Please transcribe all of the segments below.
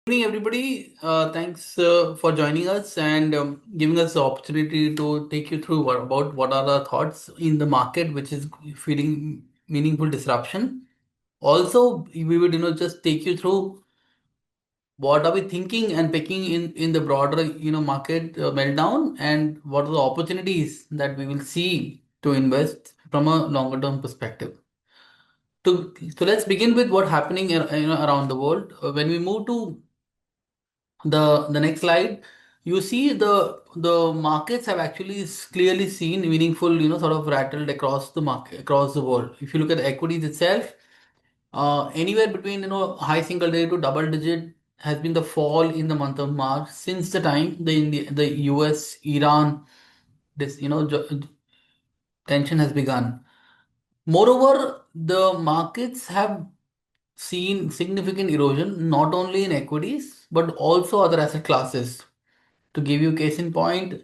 Evening, everybody. Thanks for joining us and giving us the opportunity to take you through about what are the thoughts in the market, which is feeling meaningful disruption. Also, we would just take you through what are we thinking and picking in the broader market meltdown, and what are the opportunities that we will see to invest from a longer term perspective. So let's begin with what happening around the world. When we move to the next slide, you see the markets have actually clearly seen meaningful sort of rattled across the market across the world. If you look at equities itself, anywhere between high single digit to double digit has been the fall in the month of March since the time the US Iran this tension has begun. Moreover, the markets have seen significant erosion not only in equities but also other asset classes. To give you case in point,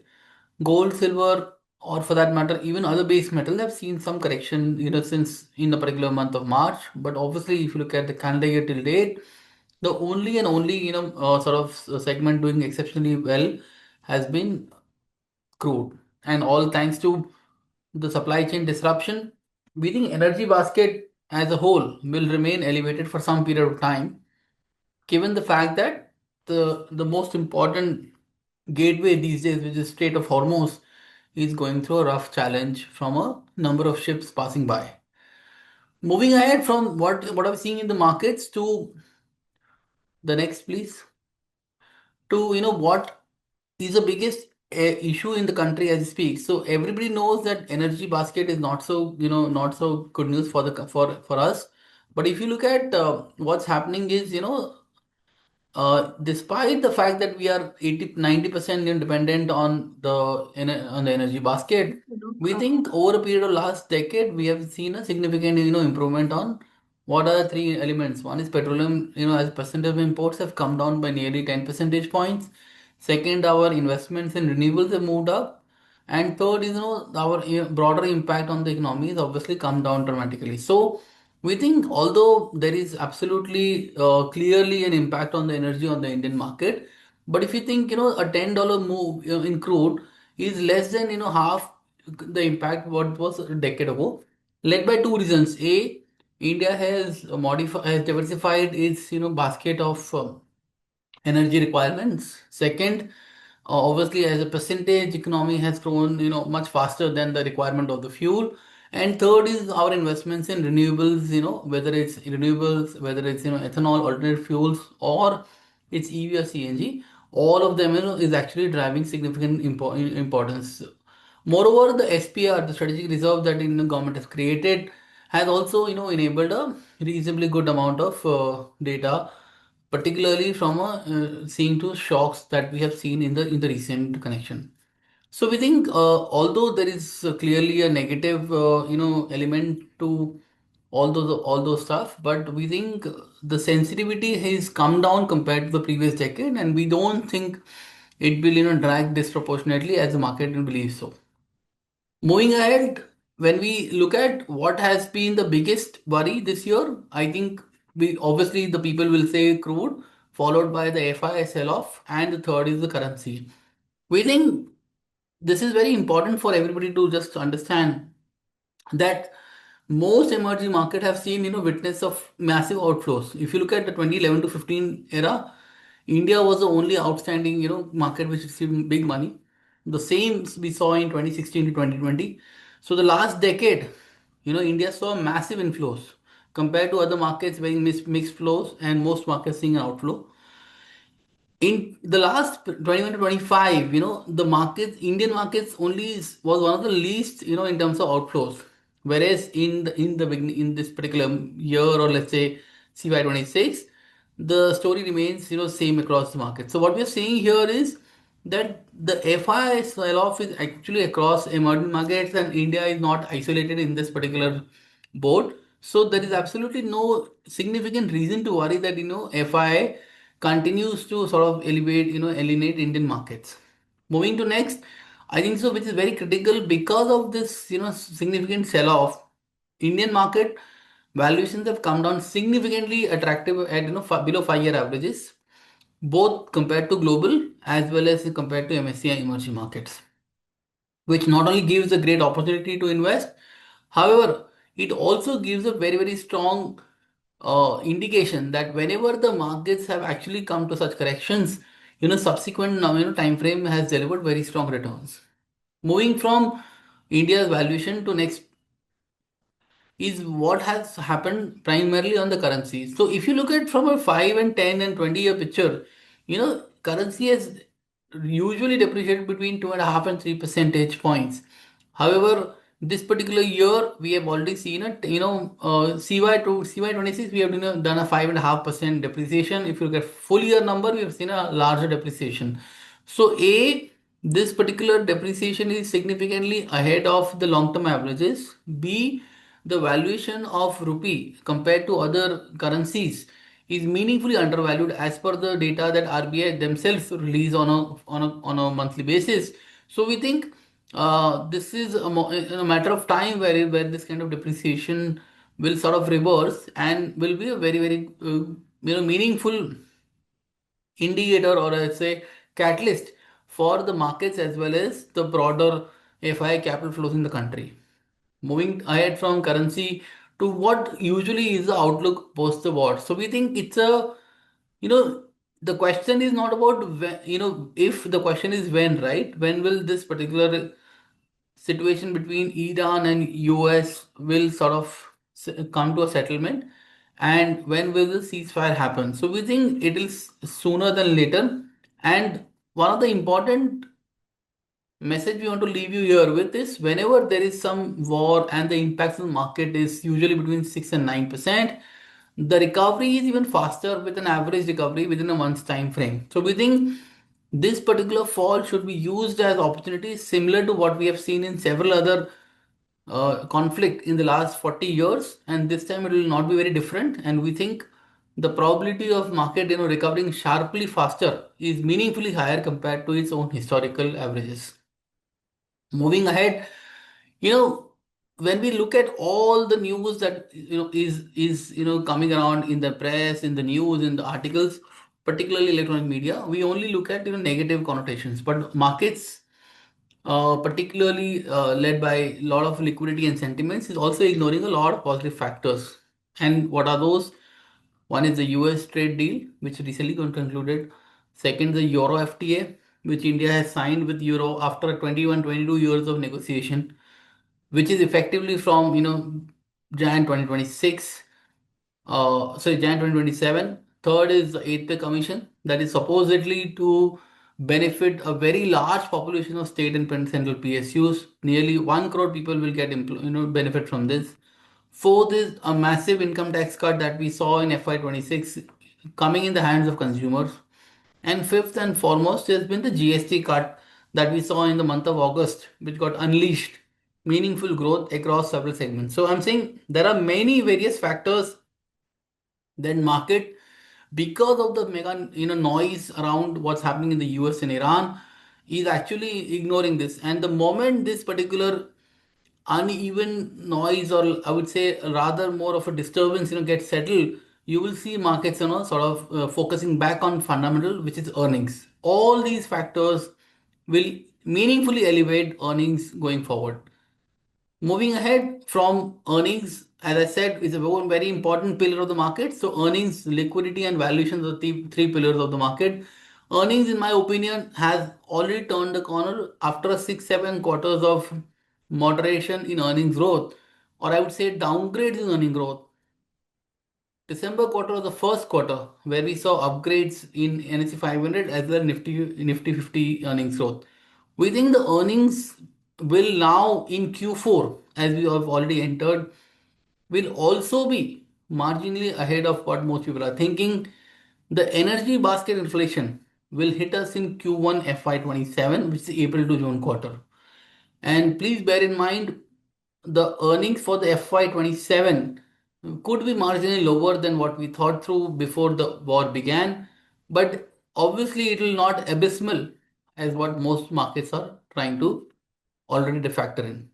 gold, silver, or for that matter, even other base metals have seen some correction, since in the particular month of March. But obviously, if you look at the calendar year till date, the only and only, sort of segment doing exceptionally well has been crude. And all thanks to the supply chain disruption, we think energy basket as a whole will remain elevated for some period of time, given the fact that the most important gateway these days, which is Strait of Hormuz, is going through a rough challenge from a number of ships passing by. Moving ahead from what I'm seeing in the markets to the next, please, to what is the biggest issue in the country as we speak. So everybody knows that energy basket is not so not so good news for the for us. But if you look at what's happening is despite the fact that we are 80 90% dependent on on the energy basket, we think over a period of last decade we have seen a significant improvement on what are the three elements. One is petroleum, as a percentage of imports have come down by nearly 10 percentage points. Second, our investments in renewables have moved up. And third is our broader impact on the economy has obviously come down dramatically. So we think although there is absolutely clearly an impact on the energy on the Indian market, but if you think a $10 move in crude is less than half the impact what was a decade ago, led by two reasons. A, India has diversified its basket of energy requirements. Second, obviously, as a percentage, economy has grown, much faster than the requirement of the fuel. And third is our investments in renewables, whether it's renewables, whether it's, ethanol, alternate fuels, or it's EV or CNG. All of them, is actually driving significant importance. Moreover, the SPR, the strategic reserve that the government has created, has also, enabled a reasonably good amount of data, particularly from seeing to shocks that we have seen in the recent connection. So we think, although there is clearly a negative, element to all those stuff, but we think the sensitivity has come down compared to the previous decade, and we don't think it will, drag disproportionately as the market believes so. Moving ahead, when we look at what has been the biggest worry this year, I think we obviously the people will say crude, followed by the FI sell-off, and the third is the currency. We think this is very important for everybody to just understand that most emerging market have seen witness of massive outflows. If you look at the 2011 to 15 era, India was the only outstanding market which received big money. The same we saw in 2016 to 2020. So the last decade, India saw massive inflows compared to other markets being mixed flows, and most markets seeing an outflow. In the last 21 to 25, the markets, Indian markets was one of the least, in terms of outflows. Whereas in the beginning, in this particular year, or let's say CY 26, the story remains, same across the market. So what we are seeing here is that the FI sell-off is actually across emerging markets, and India is not isolated in this particular boat. So there is absolutely no significant reason to worry that FI continues to sort of alienate Indian markets. Moving to next, I think so, which is very critical because of this, significant sell-off. Indian market valuations have come down significantly attractive at below 5-year averages. both compared to global as well as compared to MSCI emerging markets, which not only gives a great opportunity to invest, however, it also gives a very, very strong indication that whenever the markets have actually come to such corrections, subsequent time frame has delivered very strong returns. Moving from India's valuation to next is what has happened primarily on the currency. So if you look at from a 5 and 10 and 20-year picture, currency has usually depreciated between 2.5 and 3 percentage points. However, this particular year we have already seen it, CY to CY 26 we have done a 5.5% depreciation. If you look at full year number, we have seen a larger depreciation. So this particular depreciation is significantly ahead of the long-term averages. B, the valuation of rupee compared to other currencies is meaningfully undervalued as per the data that RBI themselves release on a monthly basis. So we think this is a matter of time where this kind of depreciation will sort of reverse and will be a very, very meaningful indicator, or I say catalyst for the markets as well as the broader FI capital flows in the country. Moving ahead from currency to what usually is the outlook post the war. So we think it's you know, the question is not about when, if, the question is when, right? When will this particular situation between Iran and US will sort of come to a settlement, and when will the ceasefire happen? So we think it is sooner than later. And one of the important message we want to leave you here with is whenever there is some war and the impacts on the market is usually between 6 and 9%, the recovery is even faster with an average recovery within a month's time frame. So we think this particular fall should be used as opportunities similar to what we have seen in several other conflict in the last 40 years, and this time it will not be very different. And we think the probability of market recovering sharply faster is meaningfully higher compared to its own historical averages. Moving ahead, you know, when we look at all the news that is coming around in the press, in the news, in the articles, particularly electronic media, we only look at negative connotations. But markets, particularly led by a lot of liquidity and sentiments, is also ignoring a lot of positive factors. And what are those? One is the US trade deal, which recently got concluded. Second, the Euro FTA, which India has signed with Euro after 21, 22 years of negotiation, which is effectively from Jan 2026, sorry, Jan 2027. Third is the Eighth Pay Commission, that is supposedly to benefit a very large population of state and central PSUs. Nearly 1 crore people will get benefit from this. Fourth is a massive income tax cut that we saw in FY 26 coming in the hands of consumers. And fifth and foremost has been the GST cut that we saw in the month of August, which got unleashed meaningful growth across several segments. So I'm saying there are many various factors that market, because of the mega noise around what's happening in the US and Iran, is actually ignoring this. And the moment this particular uneven noise, or I would say rather more of a disturbance gets settled, you will see markets sort of focusing back on fundamental, which is earnings. All these factors will meaningfully elevate earnings going forward. Moving ahead from earnings, as I said, is a very important pillar of the market. So earnings, liquidity, and valuations are the three pillars of the market. Earnings, in my opinion, has already turned the corner after 6-7 quarters of moderation in earnings growth, or I would say downgrades in earning growth. December quarter was the first quarter where we saw upgrades in NSE 500 as well as Nifty 50 earnings growth. We think the earnings will now in Q4, as we have already entered, will also be marginally ahead of what most people are thinking. The energy basket inflation will hit us in Q1 FY 27, which is April to June quarter. And please bear in mind the earnings for the FY 27 could be marginally lower than what we thought through before the war began, but obviously it will not abysmal as what most markets are trying to already factor in.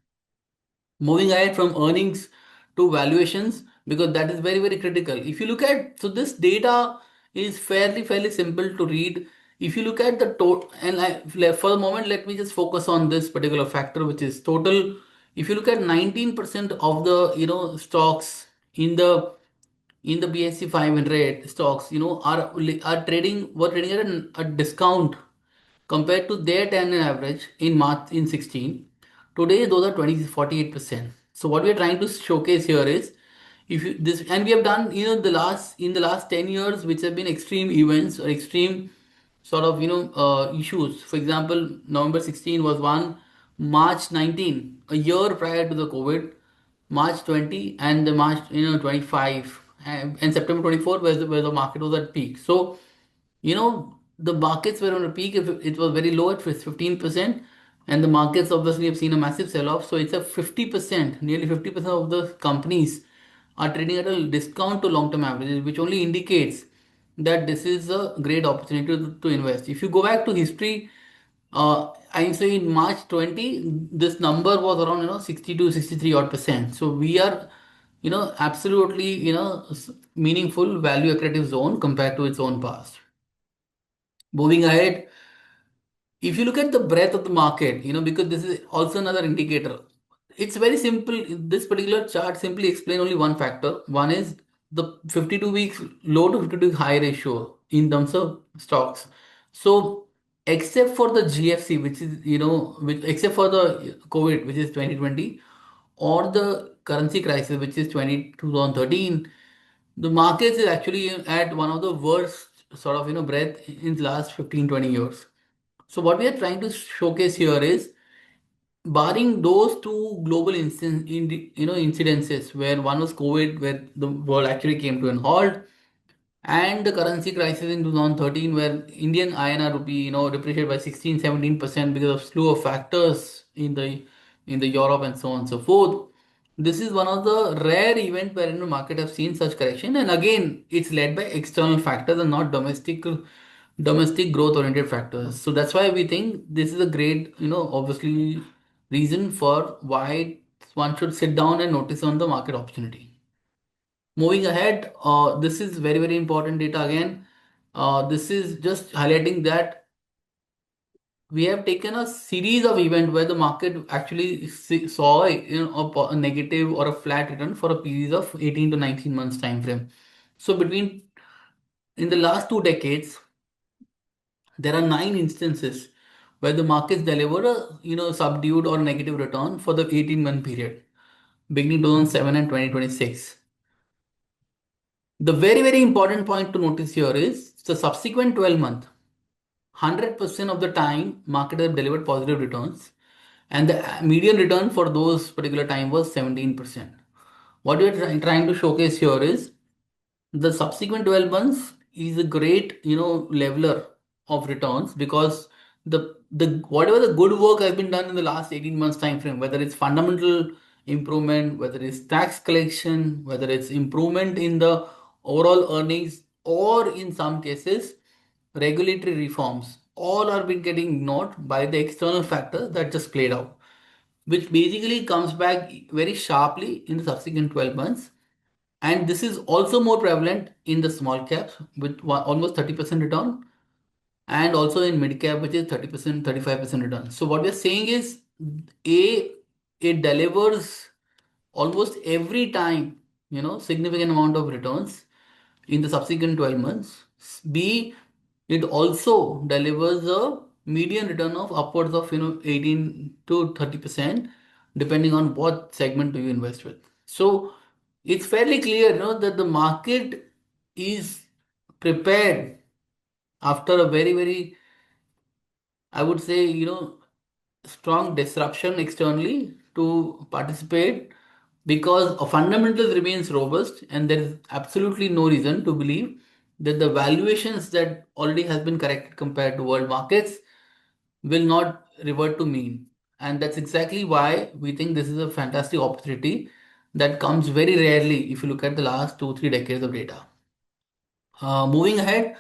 Moving ahead from earnings to valuations, because that is very, very critical. If you look at, so this data is fairly simple to read. If you look at the total, and for the moment, let me just focus on this particular factor, which is total. If you look at 19% of the stocks in the BSE 500 stocks, are trading were trading at a discount compared to their 10 average in March in 16. Today those are 48%. So what we are trying to showcase here is, if you this and we have done, the last 10 years, which have been extreme events or extreme sort of issues. For example, November 16 was one, March 19, a year prior to the COVID, March 20, and the March 25, and September 24, where the market was at peak. So the markets were on a peak. If it was very low at 15%, and the markets obviously have seen a massive sell-off. So it's a 50%, nearly 50% of the companies are trading at a discount to long-term averages, which only indicates that this is a great opportunity to invest. If you go back to history, I say in March 20, this number was around 62, 63 odd percent. So we are absolutely meaningful value accretive zone compared to its own past. Moving ahead, if you look at the breadth of the market, because this is also another indicator, it's very simple. This particular chart simply explain only one factor. One is the 52 weeks low to 52 week high ratio in terms of stocks. So except for the GFC, which is, except for the COVID, which is 2020, or the currency crisis, which is 2013, the markets is actually at one of the worst sort of, breadth in the last 15-20 years. So what we are trying to showcase here is, barring those two global incidences, where one was COVID, where the world actually came to an halt, and the currency crisis in 2013, where Indian INR rupee depreciated by 16-17% because of slew of factors in the Europe and so on and so forth. This is one of the rare events where the market have seen such correction, and again, it's led by external factors and not domestic growth oriented factors. So that's why we think this is a great, obviously, reason for why one should sit down and notice on the market opportunity. Moving ahead, this is very important data again. This is just highlighting that we have taken a series of events where the market actually saw a negative or a flat return for a period of 18 to 19 months time frame. So in the last 2 decades, there are 9 instances where the markets delivered a subdued or negative return for the 18-month period, beginning 2007 and 2026. The very important point to notice here is the subsequent 12-month, 100% of the time market have delivered positive returns, and the median return for those particular time was 17%. What we are trying to showcase here is the subsequent 12 months is a great leveler of returns, because the whatever the good work has been done in the last 18 months time frame, whether it's fundamental improvement, whether it's tax collection, whether it's improvement in the overall earnings, or in some cases regulatory reforms, all are been getting ignored by the external factors that just played out, which basically comes back very sharply in the subsequent 12 months. And this is also more prevalent in the small caps with almost 30% return, and also in mid cap, which is 30%, 35% return. So what we're saying is, A, it delivers almost every time, significant amount of returns in the subsequent 12 months. B, it also delivers a median return of upwards of 18 to 30%, depending on what segment do you invest with. So it's fairly clear that the market is prepared after a very, I would say, strong disruption externally to participate, because fundamentals remains robust, and there is absolutely no reason to believe that the valuations that already has been corrected compared to world markets will not revert to mean. And that's exactly why we think this is a fantastic opportunity that comes very rarely if you look at the last 2-3 decades of data. Moving ahead,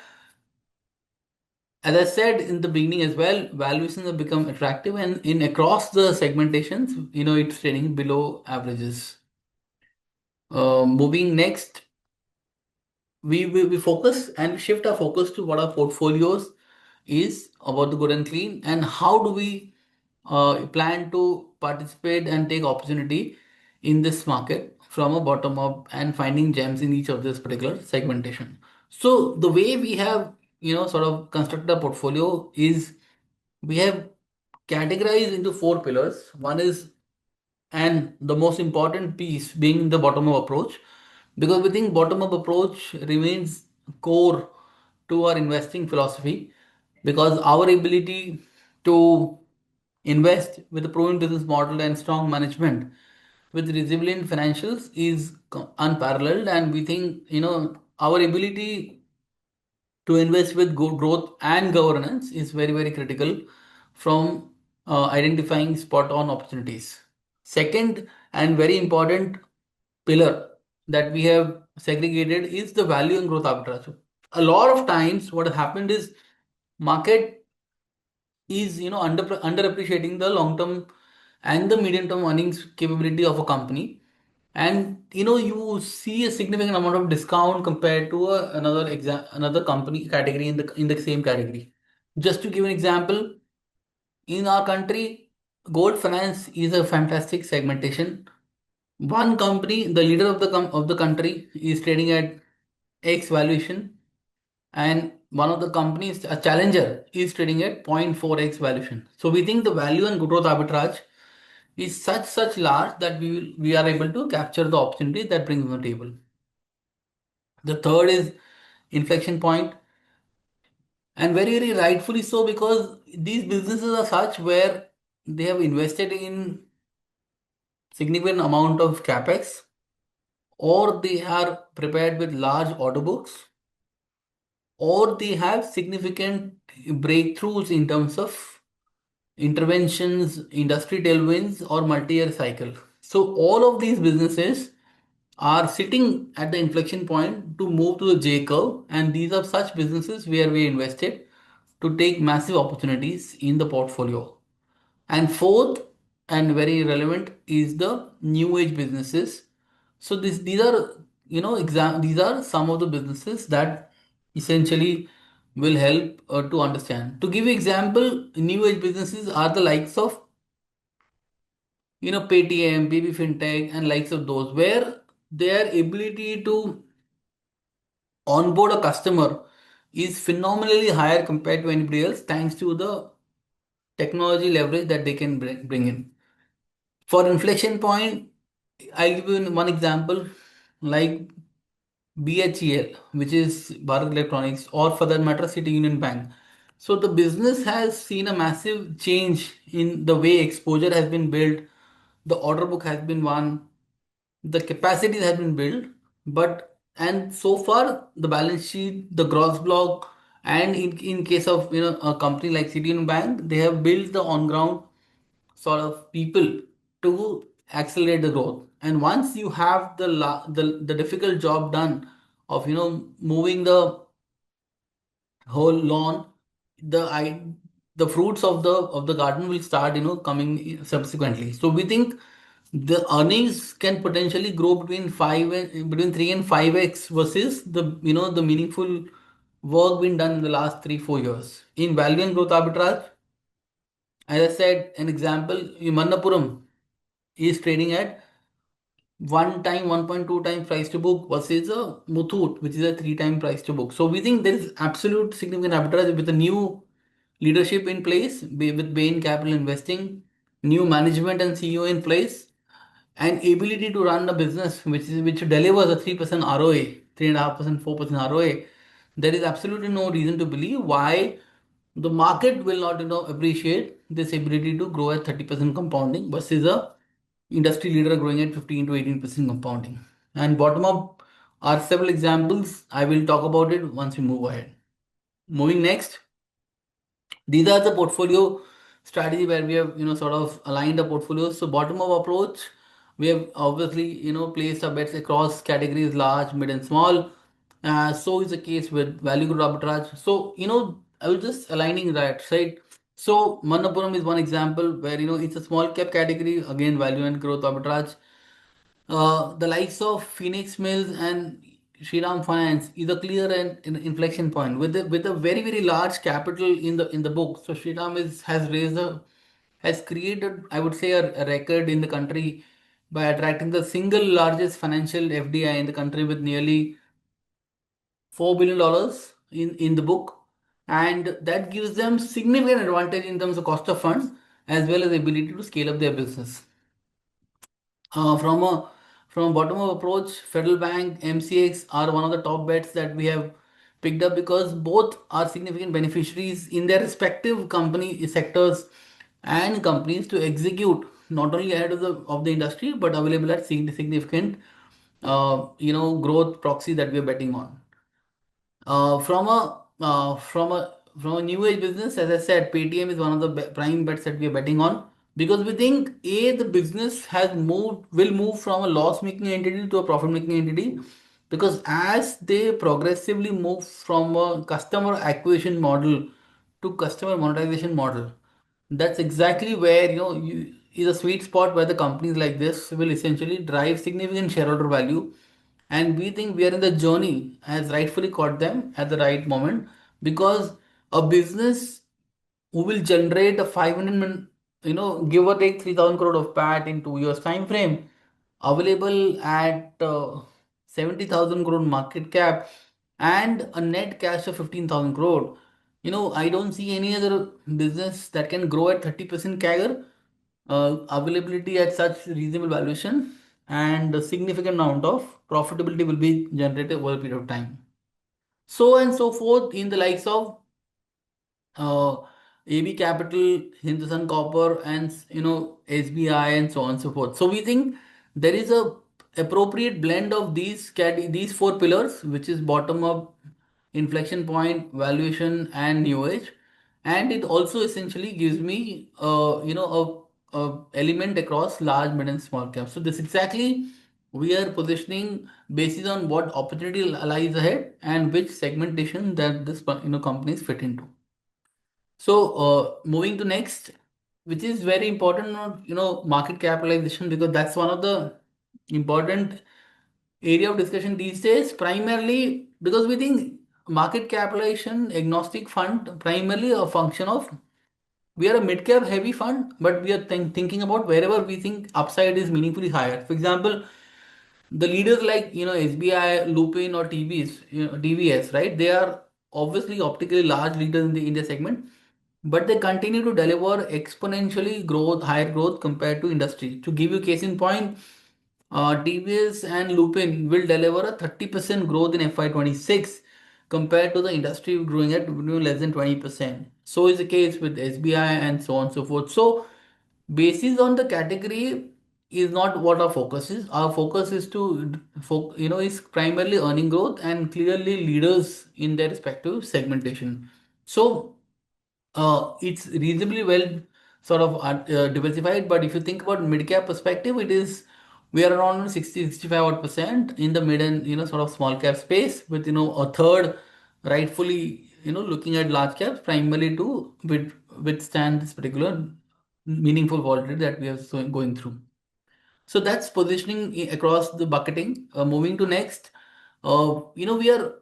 as I said in the beginning as well, valuations have become attractive, and in across the segmentations, it's trading below averages. Moving next, we focus and we shift our focus to what our portfolios is about the good and clean, and how do we plan to participate and take opportunity in this market from a bottom up and finding gems in each of this particular segmentation. So the way we have sort of constructed a portfolio is we have categorized into four pillars. One is, and the most important piece being the bottom up approach, because we think bottom up approach remains core to our investing philosophy, because our ability to invest with a proven business model and strong management with resilient financials is unparalleled. And we think our ability to invest with good growth and governance is very, very critical from identifying spot on opportunities. Second, and very important pillar that we have segregated is the value and growth arbitrage. A lot of times what has happened is market is underappreciating the long term and the medium term earnings capability of a company, and you see a significant amount of discount compared to another company category in the same category. Just to give an example, in our country, gold finance is a fantastic segmentation. One company, the leader of the country, is trading at X valuation, and one of the companies, a challenger, is trading at 0.4x valuation. So we think the value and growth arbitrage is such large that we are able to capture the opportunity that brings on the table. The third is inflection point, and very, very rightfully so, because these businesses are such where they have invested in significant amount of capex, or they are prepared with large order books, or they have significant breakthroughs in terms of interventions, industry tailwinds, or multi-year cycle. So all of these businesses are sitting at the inflection point to move to the J curve, and these are such businesses where we invested to take massive opportunities in the portfolio. And fourth, and very relevant, is the new age businesses. So these are these are some of the businesses that essentially will help to understand. To give you example, new age businesses are the likes of Paytm, BB Fintech, and likes of those, where their ability to onboard a customer is phenomenally higher compared to anybody else, thanks to the technology leverage that they can bring in. For inflection point, I'll give you one example, like BHEL, which is Bharat Electronics, or for that matter, City Union Bank. So the business has seen a massive change in the way exposure has been built, the order book has been won, the capacity has been built, but and so far the balance sheet, the gross block, and in case of a company like City Union Bank, they have built the on ground sort of people to accelerate the growth. And once you have the difficult job done of moving the whole lawn, the fruits of the garden will start coming subsequently. So we think the earnings can potentially grow between 3 and 5x versus the meaningful work being done in the last 3-4 years. In value and growth arbitrage, as I said, an example, Manappuram is trading at 1 times price to book versus a Muthoot, which is a 3 times price to book. So we think there is absolute significant arbitrage with the new leadership in place, with Bain Capital investing, new management and CEO in place, and ability to run a business which delivers a 3% ROA, 3.5%, 4% ROA. There is absolutely no reason to believe why the market will not appreciate this ability to grow at 30% compounding versus a industry leader growing at 15 to 18% compounding. And bottom up are several examples. I will talk about it once we move ahead. Moving next, these are the portfolio strategy where we have sort of aligned the portfolios. So bottom up approach, we have obviously placed our bets across categories large, mid, and small. So is the case with value growth arbitrage. So I was just aligning that, right? So Manappuram is one example where it's a small cap category, again value and growth arbitrage. The likes of Phoenix Mills and Shriram Finance is a clear and inflection point with a very very large capital in the book. So Shriram is has created, I would say, a record in the country by attracting the single largest financial FDI in the country with nearly $4 billion in the book, and that gives them significant advantage in terms of cost of funds as well as ability to scale up their business. Uh, from a from a bottom up approach, Federal Bank, MCX are one of the top bets that we have picked up because both are significant beneficiaries in their respective company sectors and companies to execute not only ahead of the industry but available at significant growth proxy that we are betting on. From a new age business, as I said, Paytm is one of the prime bets that we are betting on because we think the business will move from a loss making entity to a profit making entity, because as they progressively move from a customer acquisition model to customer monetization model, that's exactly where is a sweet spot where the companies like this will essentially drive significant shareholder value, and we think we are in the journey has rightfully caught them at the right moment, because a business who will generate a 500 million, give or take 3,000 crore of PAT in 2 years time frame, available at 70,000 crore market cap and a net cash of 15,000 crore. I don't see any other business that can grow at 30% CAGR, availability at such reasonable valuation, and a significant amount of profitability will be generated over a period of time. So and so forth in the likes of uh, AB Capital, Hindustan Copper, and SBI, and so on and so forth. So we think there is a appropriate blend of these four pillars, which is bottom up, inflection point, valuation, and new age, and it also essentially gives me a element across large, mid, and small caps. So this exactly we are positioning based on what opportunity lies ahead and which segmentation that this companies fit into. So, moving to next, which is very important, market capitalization, because that's one of the important area of discussion these days, primarily because we think market capitalization agnostic fund primarily a function of we are a mid cap heavy fund, but we are thinking about wherever we think upside is meaningfully higher. For example, the leaders like SBI, Lupin, or TVS, right? They are obviously optically large leaders in the India segment, but they continue to deliver exponentially higher growth compared to industry. To give you case in point, TVS and Lupin will deliver a 30% growth in FY26 compared to the industry growing at less than 20%. So is the case with SBI and so on and so forth. So basis on the category is not what our focus is. Our focus is is primarily earning growth and clearly leaders in their respective segmentation. So it's reasonably well sort of diversified. But if you think about mid cap perspective, we are around 60-65 odd percent in the mid and sort of small cap space, with a third rightfully looking at large caps primarily to withstand this particular meaningful volatility that we are going through. So that's positioning across the bucketing. Moving to next, we are.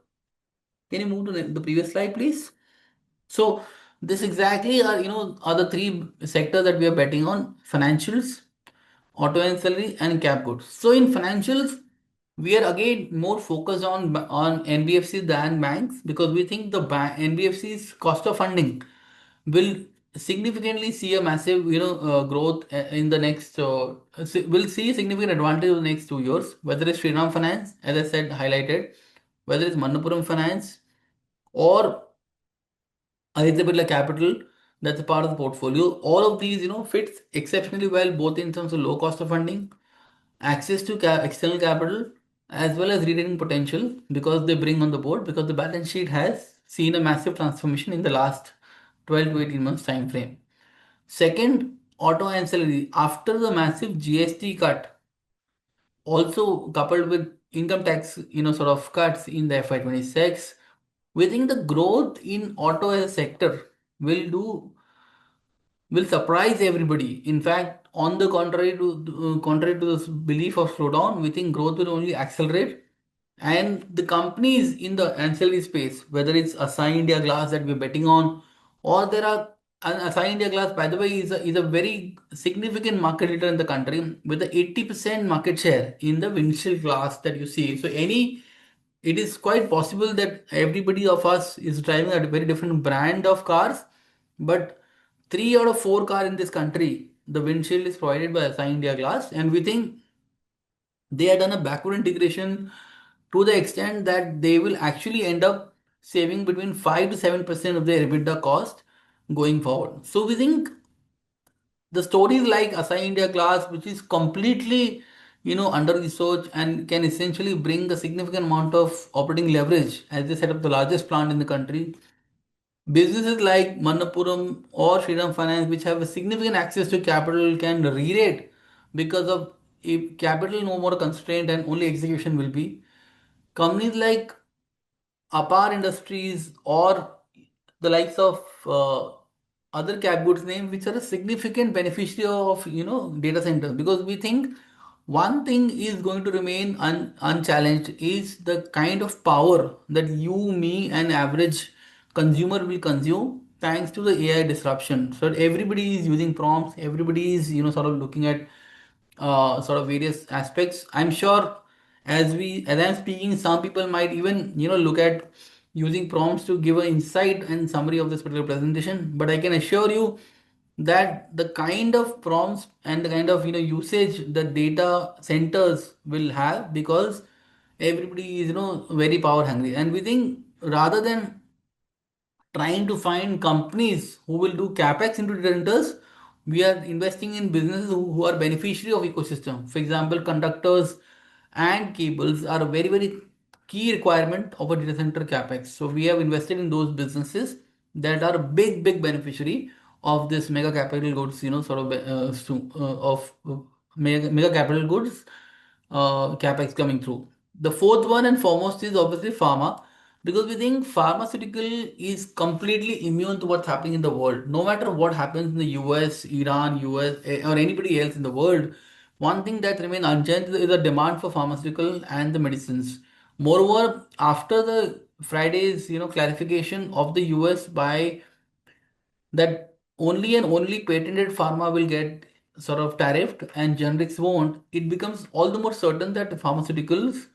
Can you move to the previous slide, please? So this exactly are the three sectors that we are betting on: financials, auto ancillary, and cap goods. So in financials, we are again more focused on NBFCs than banks, because we think the NBFC's cost of funding will significantly see a massive growth in the next will see significant advantage in the next 2 years, whether it's Shriram Finance, as I said, highlighted, whether it's Manappuram Finance or Aditya Birla Capital, that's a part of the portfolio. All of these, fits exceptionally well, both in terms of low cost of funding, access to external capital, as well as retaining potential, because they bring on the board, because the balance sheet has seen a massive transformation in the last 12 to 18 months time frame. Second, auto ancillary. After the massive GST cut, also coupled with income tax, sort of cuts in the FY26, we think the growth in auto as a sector will will surprise everybody. In fact, on the contrary to this belief of slowdown, we think growth will only accelerate, And the companies in the ancillary space, whether it's Asahi India Glass that we're betting on, or there are and Asahi India Glass, by the way, is a very significant market leader in the country with the 80% market share in the windshield glass that you see. So it is quite possible that everybody of us is driving a very different brand of cars, but 3 out of 4 cars in this country, the windshield is provided by Asahi India Glass, and we think they have done a backward integration to the extent that they will actually end up saving between 5 to 7% of their EBITDA cost going forward. So we think the stories like Asahi India Glass, which is completely under research and can essentially bring a significant amount of operating leverage as they set up the largest plant in the country. Businesses like Manappuram or Shriram Finance, which have a significant access to capital, can re-rate because of if capital no more constraint and only execution will be. Companies like Apar Industries or the likes of other cap goods names, which are a significant beneficiary of data centers, because we think one thing is going to remain unchallenged is the kind of power that you, me, and average consumer will consume thanks to the AI disruption. So everybody is using prompts, everybody is sort of looking at sort of various aspects. I'm sure as I'm speaking, some people might even look at using prompts to give an insight and summary of this particular presentation. But I can assure you that the kind of prompts and the kind of usage the data centers will have, because everybody is very power hungry, and we think rather than trying to find companies who will do capex into data centers. We are investing in businesses who are beneficiary of ecosystem. For example, conductors and cables are a very very key requirement of a data center capex. So we have invested in those businesses that are a big beneficiary of this mega capital goods. Sort of mega capital goods capex coming through. The fourth one and foremost is obviously pharma, because we think pharmaceutical is completely immune to what's happening in the world. No matter what happens in the US, Iran, or anybody else in the world, one thing that remains unchanged is the demand for pharmaceutical and the medicines. Moreover, after the Friday's clarification of the US by that only and only patented pharma will get sort of tariffed and generics won't, it becomes all the more certain that pharmaceuticals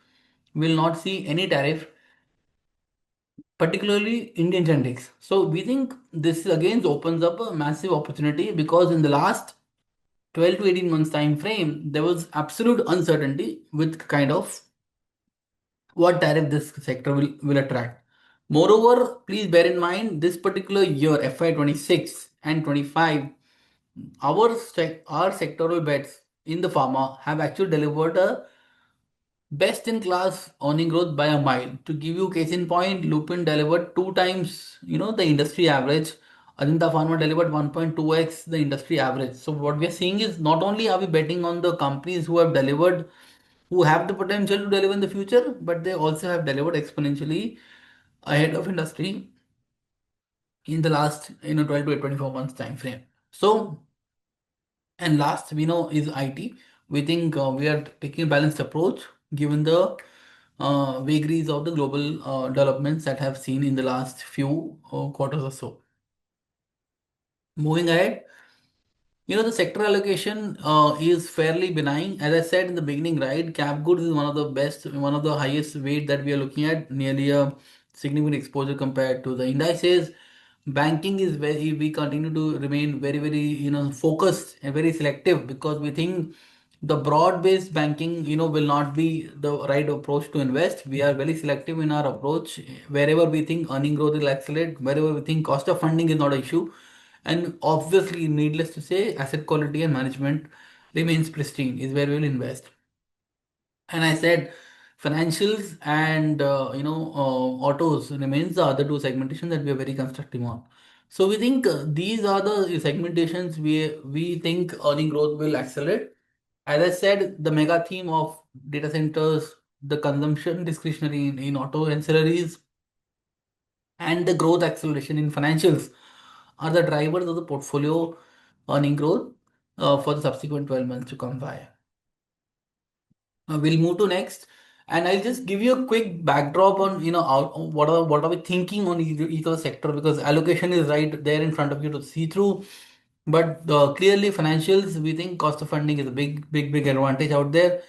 will not see any tariff, particularly Indian generics. So we think this again opens up a massive opportunity, because in the last 12 to 18 months time frame, there was absolute uncertainty with kind of what tariff this sector will attract. Moreover, please bear in mind this particular year, FY 26 and 25, our sectoral bets in the pharma have actually delivered a best in class earning growth by a mile. To give you case in point, Lupin delivered 2 times, the industry average. Adinta Pharma delivered 1.2x the industry average. So what we are seeing is not only are we betting on the companies who have delivered, who have the potential to deliver in the future, but they also have delivered exponentially ahead of industry in the last 12 to 24 months time frame. So, and last we know is IT. We think we are taking a balanced approach given the vagaries of the global developments that have seen in the last few quarters or so. Moving ahead, the sector allocation is fairly benign. As I said in the beginning, right, cap goods is one of the best, one of the highest weight that we are looking at, nearly a significant exposure compared to the indices. Banking is very, we continue to remain very, very, focused and very selective, because we think the broad-based banking, will not be the right approach to invest. We are very selective in our approach. Wherever we think earning growth will accelerate, wherever we think cost of funding is not an issue, and obviously, needless to say, asset quality and management remains pristine, is where we will invest. And I said financials and autos remains the other two segmentation that we are very constructive on. So we think these are the segmentations we think earning growth will accelerate. As I said, the mega theme of data centers, the consumption discretionary in auto ancillaries, and the growth acceleration in financials are the drivers of the portfolio earning growth for the subsequent 12 months to come by. We'll move to next. And I'll just give you a quick backdrop on, what are we thinking on each of the sector, because allocation is right there in front of you to see through. But clearly, financials, we think cost of funding is a big advantage out there.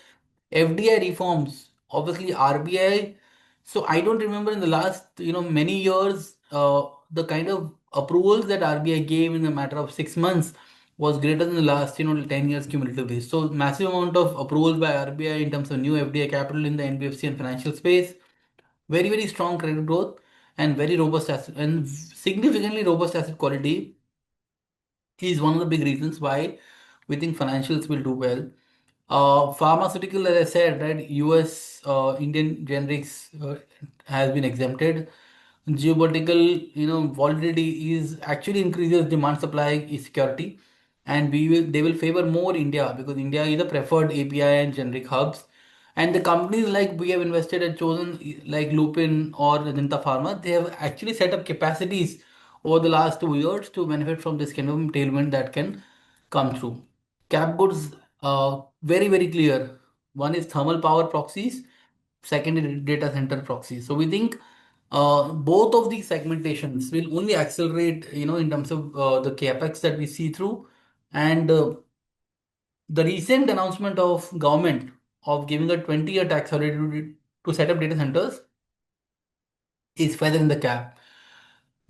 FDI reforms, obviously RBI. So I don't remember in the last, many years, the kind of approvals that RBI gave in a matter of 6 months was greater than the last, 10 years cumulatively. So massive amount of approvals by RBI in terms of new FDI capital in the NBFC and financial space. Very strong credit growth and very robust asset and significantly robust asset quality is one of the big reasons why we think financials will do well. Pharmaceutical, as I said, right, US, Indian generics has been exempted. Geopolitical, volatility is actually increases demand supply security, and they will favor more India because India is a preferred API and generic hubs. And the companies like we have invested and chosen, like Lupin or Adinta Pharma, they have actually set up capacities over the last 2 years to benefit from this kind of tailwind that can come through. Cap goods, very clear. One is thermal power proxies, second is data center proxies. So we think both of these segmentations will only accelerate, in terms of the capex that we see through, and the recent announcement of government of giving a 20-year tax holiday to set up data centers is feather in the cap.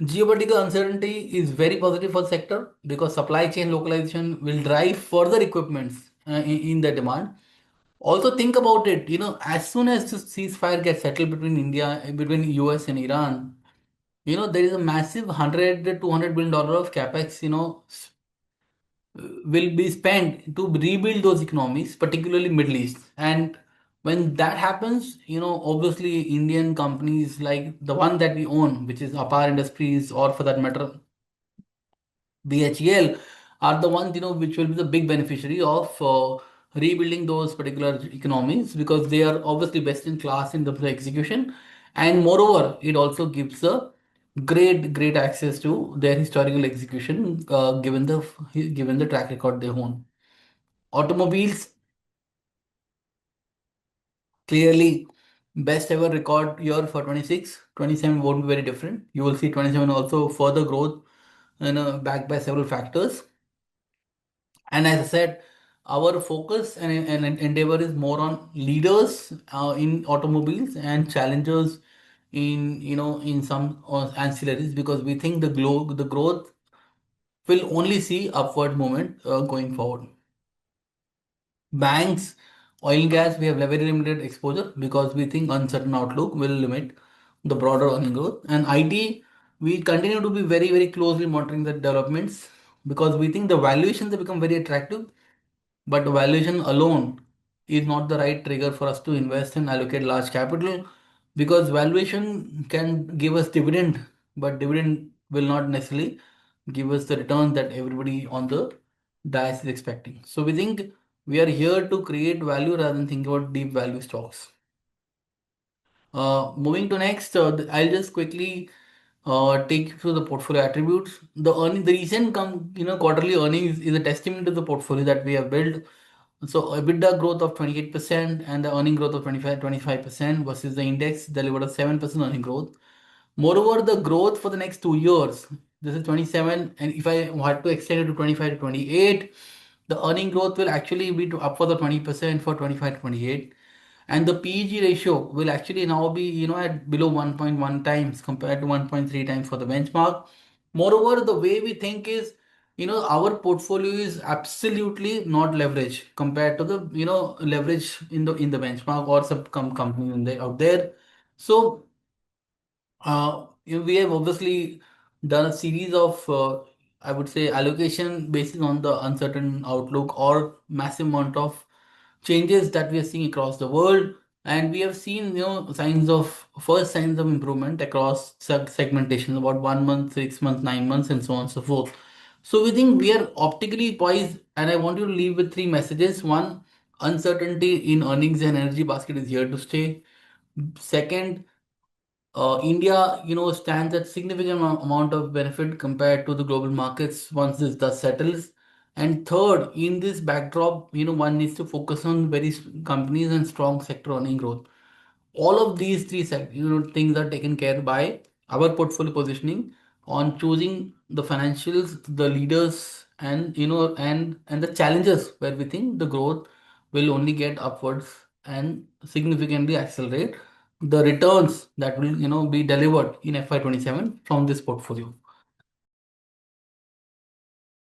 Geopolitical uncertainty is very positive for the sector because supply chain localization will drive further equipments in the demand. Also, think about it. As soon as the ceasefire gets settled between US and Iran, there is a massive 100 to 200 billion dollar of capex, will be spent to rebuild those economies, particularly Middle East. And when that happens, obviously Indian companies like the one that we own, which is Apar Industries, or for that matter, BHEL, are the ones, which will be the big beneficiary of rebuilding those particular economies, because they are obviously best in class in terms of execution. And moreover, it also gives a great access to their historical execution, given the track record they own. Automobiles, clearly best ever record year for 26. 27 won't be very different. You will see 27 also further growth, backed by several factors. And as I said, our focus and endeavor is more on leaders in automobiles and challengers in some ancillaries, because we think the growth will only see upward movement going forward. Banks, oil and gas, we have very limited exposure because we think uncertain outlook will limit the broader earning growth. And IT, we continue to be very closely monitoring the developments because we think the valuations have become very attractive, but valuation alone is not the right trigger for us to invest and allocate large capital, because valuation can give us dividend, but dividend will not necessarily give us the return that everybody on the dice is expecting. So we think we are here to create value rather than think about deep value stocks. Moving to next, I'll just quickly take you through the portfolio attributes. The recent quarterly earnings is a testament to the portfolio that we have built. So EBITDA growth of 28% and the earning growth of 25% versus the index delivered a 7% earning growth. Moreover, the growth for the next 2 years, this is 27, and if I had to extend it to 25 to 28, the earning growth will actually be to upwards of 20% for 25 to 28. And the PEG ratio will actually now be, at below 1.1 times compared to 1.3 times for the benchmark. Moreover, the way we think is, our portfolio is absolutely not leveraged compared to the, leverage in the benchmark or some company out there. So we have obviously done a series of, I would say, allocation based on the uncertain outlook or massive amount of changes that we are seeing across the world. And we have seen, first signs of improvement across segmentation, about 1 month, 6 months, 9 months, and so on and so forth. So we think we are optically poised, and I want you to leave with three messages. One, uncertainty in earnings and energy basket is here to stay. Second, India, stands at significant amount of benefit compared to the global markets once this dust settles. And third, in this backdrop, one needs to focus on companies and strong sector earning growth. All of these three things are taken care by our portfolio positioning on choosing the financials, the leaders, and and the challenges where we think the growth will only get upwards and significantly accelerate the returns that will be delivered in FY 27 from this portfolio.